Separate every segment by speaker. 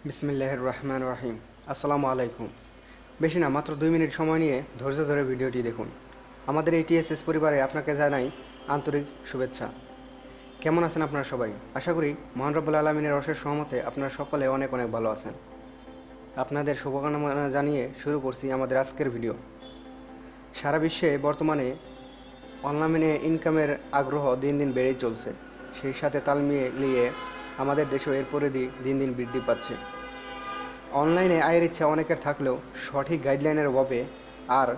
Speaker 1: বিসমিল্লাহির রহমানির রহিম। আসসালামু আলাইকুম। বেশি না, মাত্র 2 মিনিট সময় নিয়ে ধৈর্য ধরে ভিডিওটি দেখুন। আমাদের এই টিএসএস পরিবারে আপনাকে জানাই আন্তরিক শুভেচ্ছা। কেমন আছেন আপনারা সবাই? আশা করি মহান রব্বুল আলামিনের অশেষ রহমতে আপনারা সকলে অনেক অনেক ভালো আছেন। আপনাদের শুভকামনা জানিয়ে শুরু করছি আমাদের আজকের ভিডিও। সারা বিশ্বে বর্তমানে অনলাইনে ইনকামের আগ্রহ দিন দিন বেড়েই চলছে। সেই সাথে তাল মিলিয়ে আমাদের দেশেও এর পরিধি দিন দিন বৃদ্ধি পাচ্ছে। অনলাইনে আয়ের ইচ্ছা অনেকের থাকলেও সঠিক গাইডলাইনের অভাবে আর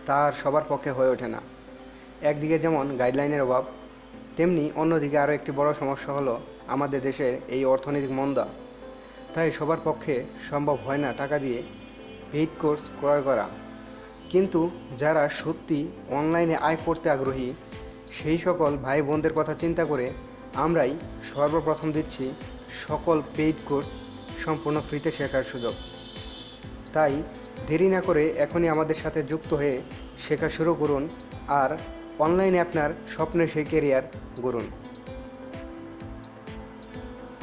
Speaker 1: তার সবার পক্ষে হয়ে ওঠে না। একদিকে যেমন গাইডলাইনের অভাব, তেমনি অন্যদিকে আরও একটি বড় সমস্যা হলো আমাদের দেশের এই অর্থনৈতিক মন্দা। তাই সবার পক্ষে সম্ভব হয় না টাকা দিয়ে পেইড কোর্স ক্রয় করা। কিন্তু যারা সত্যি অনলাইনে আয় করতে আগ্রহী, সেই সকল ভাই বোনদের কথা চিন্তা করে আমরাই সর্বপ্রথম দিচ্ছি সকল পেইড কোর্স সম্পূর্ণ ফ্রিতে শেখার সুযোগ। তাই দেরি না করে এখনই আমাদের সাথে যুক্ত হয়ে শেখা শুরু করুন আর অনলাইনে আপনার স্বপ্নের সেই ক্যারিয়ার গড়ুন।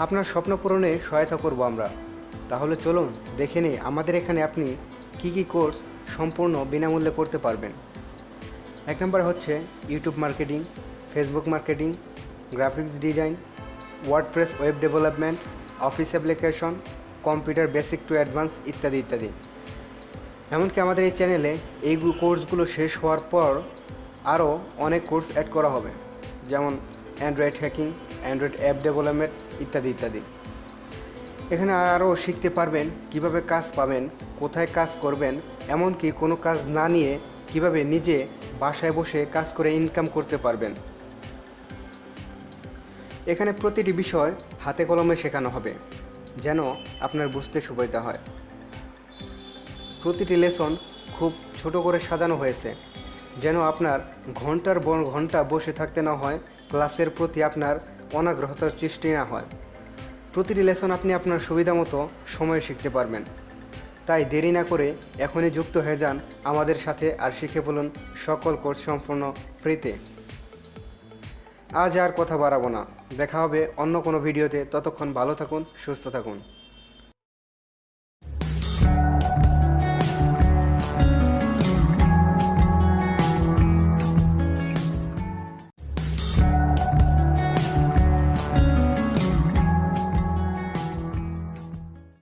Speaker 1: আপনার স্বপ্ন পূরণে সহায়তা করব আমরা। তাহলে চলুন দেখে নিই আমাদের এখানে আপনি কী কোর্স সম্পূর্ণ বিনামূল্যে করতে পারবেন। 1 নম্বর হচ্ছে YouTube marketing, Facebook marketing, graphics design, WordPress web development, office application, computer basic to advance ইত্যাদি ইত্যাদি। এমনকি আমাদের এই চ্যানেলে এই কোর্সগুলো শেষ হওয়ার পর আরও অনেক কোর্স অ্যাড করা হবে, যেমন Android hacking, Android app development ইত্যাদি ইত্যাদি। এখানে আরও শিখতে পারবেন কিভাবে কাজ পাবেন, কোথায় কাজ করবেন, এমনকি কোনো কাজ না নিয়ে কিভাবে নিজে বাসায় বসে কাজ করে ইনকাম করতে পারবেন। এখানে প্রতিটি বিষয় হাতে কলমে শেখানো হবে, যেন আপনার বুঝতে সুবিধা হয়। প্রতিটি লেসন খুব ছোট করে সাজানো হয়েছে, যেন আপনার ঘন্টার পর ঘন্টা বসে থাকতে না হয়, ক্লাসের প্রতি আপনার অনাগ্রহতার সৃষ্টি না হয়। প্রতিটি লেসন আপনি আপনার সুবিধা মতো সময়ে শিখতে পারবেন। তাই দেরি না করে এখনই যুক্ত হয়ে যান আমাদের সাথে আর শিখে বলুন সকল কোর্স সম্পূর্ণ ফ্রিতে। আজ আর কথা বাড়াবো না, দেখা হবে অন্য কোনো ভিডিওতে। ততক্ষণ ভালো থাকুন, সুস্থ থাকুন।